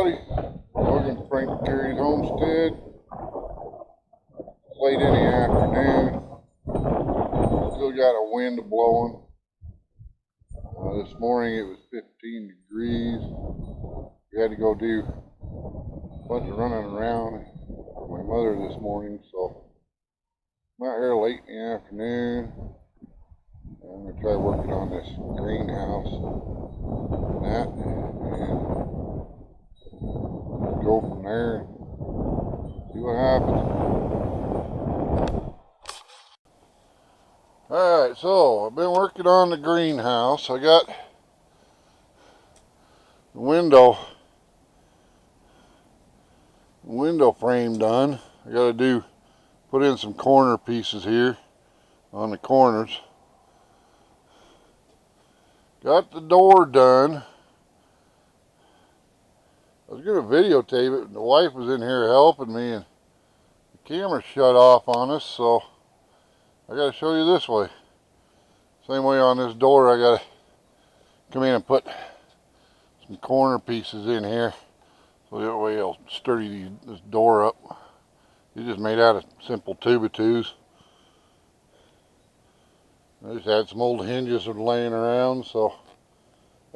everybody. Welcome to Frank and Carrie's Homestead. It's late in the afternoon. Still got a wind blowing. This morning it was 15 degrees. We had to go do a bunch of running around with my mother this morning, so I'm out here late in the afternoon. I'm going to try working on this greenhouse and that, and go from there and see what happens. Alright, so I've been working on the greenhouse. I got the window frame done. I got to put in some corner pieces here on the corners. Got the door done. I was going to videotape it. The wife was in here helping me and the camera shut off on us, so I got to show you this way. Same way on this door, I got to come in and put some corner pieces in here so that way it'll sturdy this door up. It's just made out of simple 2x2s. I just had some old hinges laying around, so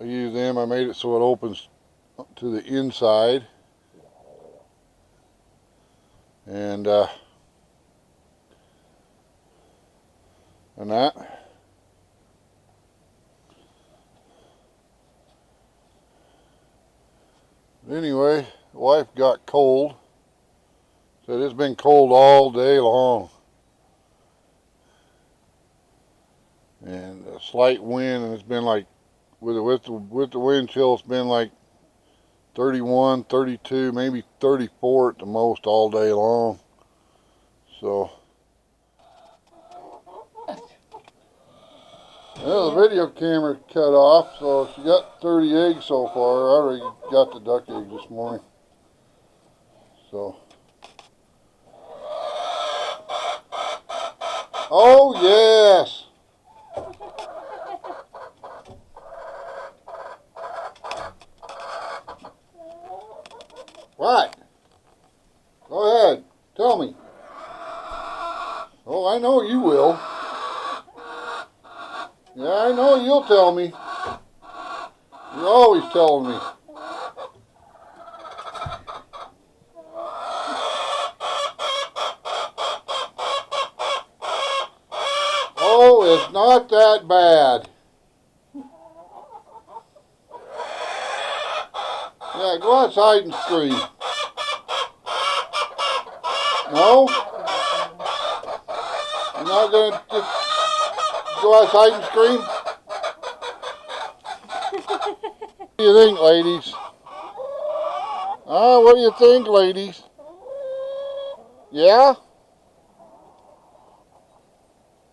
I used them. I made it so it opens to the inside, and that. Anyway, the wife got cold. Said it's been cold all day long, and a slight wind, and it's been like with the wind chill, it's been like 31, 32, maybe 34 at the most all day long. So, well, the video camera cut off, so she got 30 eggs so far. I already got the duck eggs this morning. So, oh yes! What? Go ahead. Tell me. Oh, I know you will. Yeah, I know you'll tell me. You're always telling me. Oh, it's not that bad. Yeah, go outside and scream. No? You're not going to just go outside and scream? What do you think, ladies? What do you think, ladies? Yeah?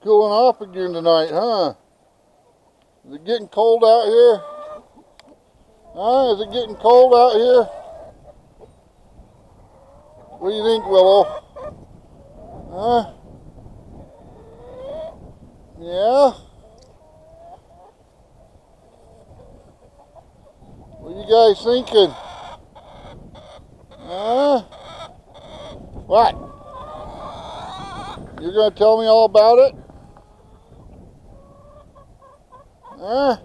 Cooling off again tonight, huh? Is it getting cold out here? Is it getting cold out here? What do you think, Willow? Huh? Yeah? What are you guys thinking? Huh? What? You're going to tell me all about it? Huh?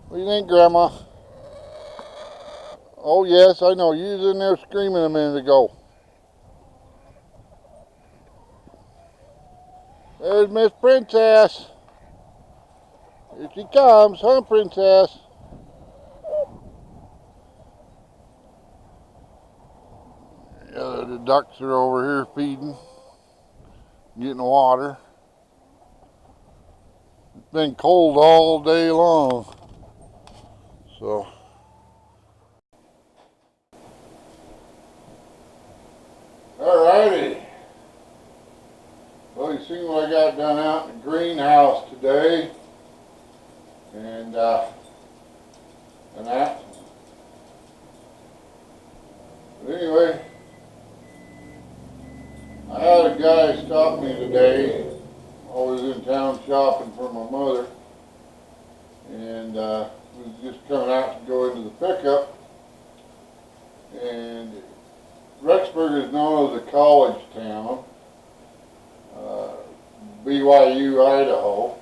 What do you think, Grandma? Oh yes, I know. You was in there screaming a minute ago. There's Miss Princess. Here she comes, huh, Princess? Yeah, the ducks are over here feeding, getting water. It's been cold all day long, so. Alrighty. Well, you seen what I got done out in the greenhouse today, and that. But anyway, I had a guy stop me today. I was in town shopping for my mother, and was just coming out to go into the pickup. And Rexburg is known as a college town, BYU, Idaho.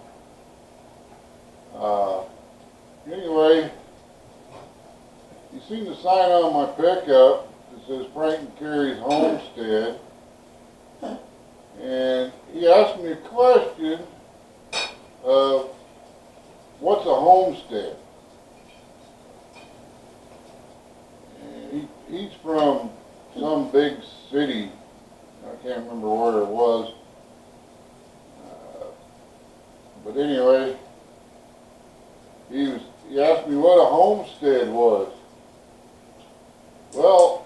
Anyway, you seen the sign on my pickup that says Frank and Carrie's Homestead, and he asked me a question of what's a homestead? And he's from some big city, I can't remember where it was, but anyway, he asked me what a homestead was. Well,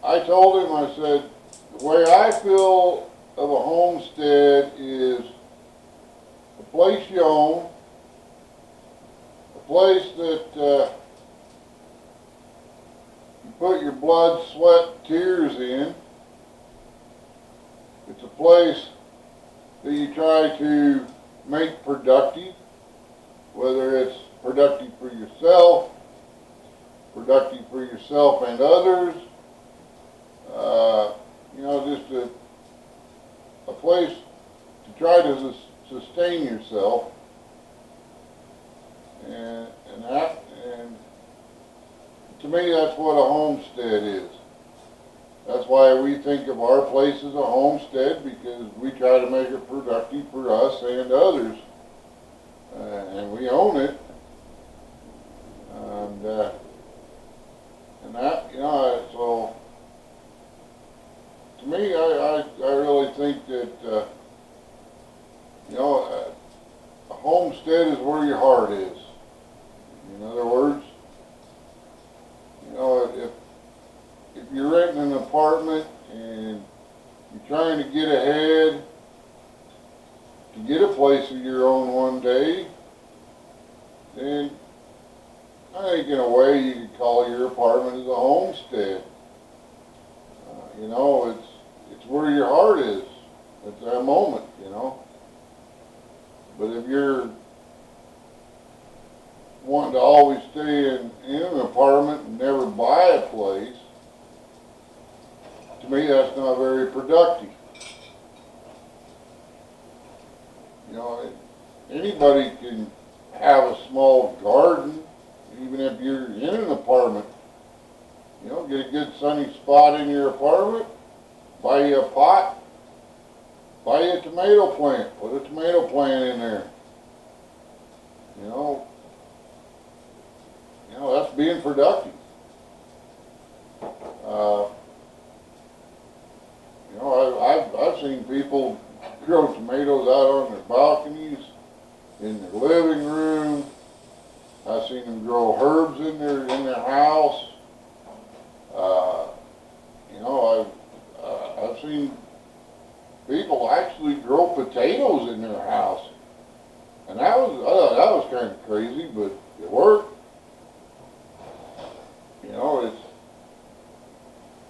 I told him, I said, the way I feel of a homestead is a place you own, a place that you put your blood, sweat, tears in. It's a place that you try to make productive, whether it's productive for yourself and others, just a place to try to sustain yourself, and to me that's what a homestead is. That's why we think of our place as a homestead, because we try to make it productive for us and others, and we own it, and that, so to me, I really think that, a homestead is where your heart is. In other words, if you're renting an apartment and you're trying to get ahead to get a place of your own one day, then I think in a way you could call your apartment as a homestead. It's where your heart is at that moment, But if you're wanting to always stay in an apartment and never buy a place, to me that's not very productive. Anybody can have a small garden, even if you're in an apartment. Get a good sunny spot in your apartment, buy you a pot, buy you a tomato plant, put a tomato plant in there. That's being productive. I've seen people grow tomatoes out on their balconies, in their living room. I've seen them grow herbs in their house. I've seen people actually grow potatoes in their house, and I thought that was kind of crazy, but it worked.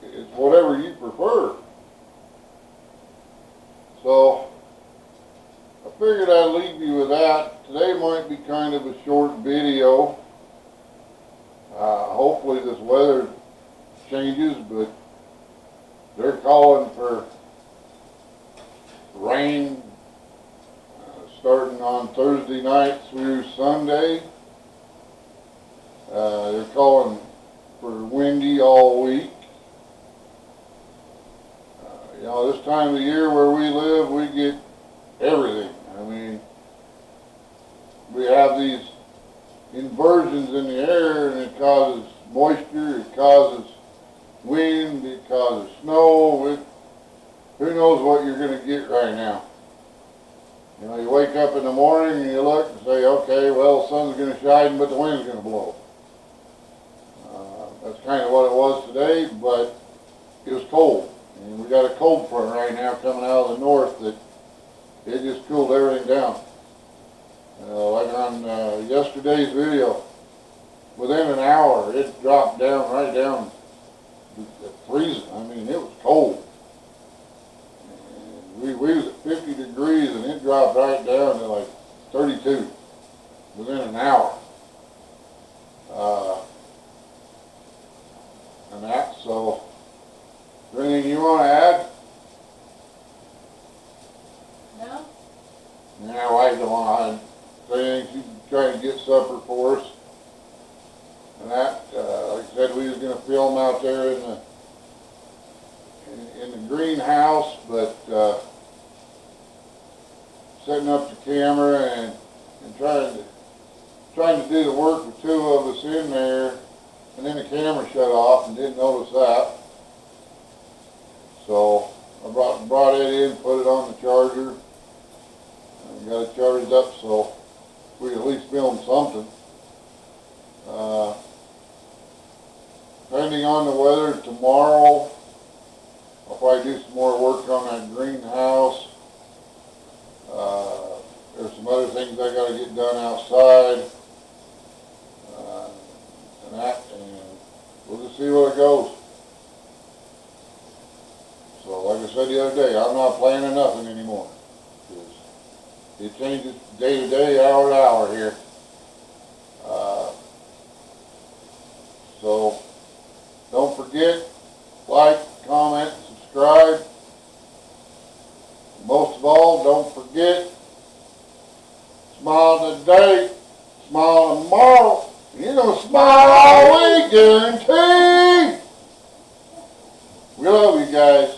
It's whatever you prefer. So I figured I'd leave you with that. Today might be kind of a short video. Hopefully this weather changes, but they're calling for rain starting on Thursday night through Sunday. They're calling for windy all week. This time of the year where we live, we get everything. I mean, we have these inversions in the air, and it causes moisture, it causes wind, it causes snow. Who knows what you're going to get right now? You wake up in the morning and you look and say, okay, well, the sun's going to shine, but the wind's going to blow. That's kind of what it was today, but it was cold. And we got a cold front right now coming out of the north that it just cooled everything down. Like on yesterday's video, within an hour it dropped down right down to freezing. I mean, it was cold. And we was at 50 degrees and it dropped right down to like 32 within an hour. and that. So, is there anything you want to add? No? No, I don't want to say anything. She's trying to get supper for us. And that, like I said, we was going to film out there in the greenhouse, but setting up the camera and trying to do the work with two of us in there, and then the camera shut off and didn't notice that. So I brought it in, put it on the charger, and got it charged up so we at least film something. Depending on the weather tomorrow, I'll probably do some more work on that greenhouse. There's some other things I got to get done outside, and we'll just see where it goes. So, like I said the other day, I'm not planning nothing anymore. It changes day to day, hour to hour here. So, don't forget, like, comment, subscribe. Most of all, don't forget, smile today, smile tomorrow, and you're going to smile all week, guaranteed. We love you guys.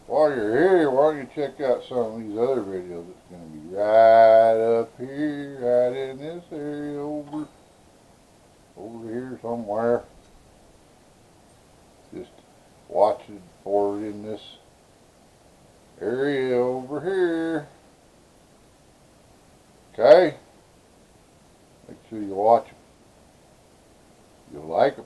While you're here, why don't you check out some of these other videos? It's going to be right up here, right in this area over here somewhere. Just watch it for in this area over here. Okay? Make sure you watch them. You'll like them.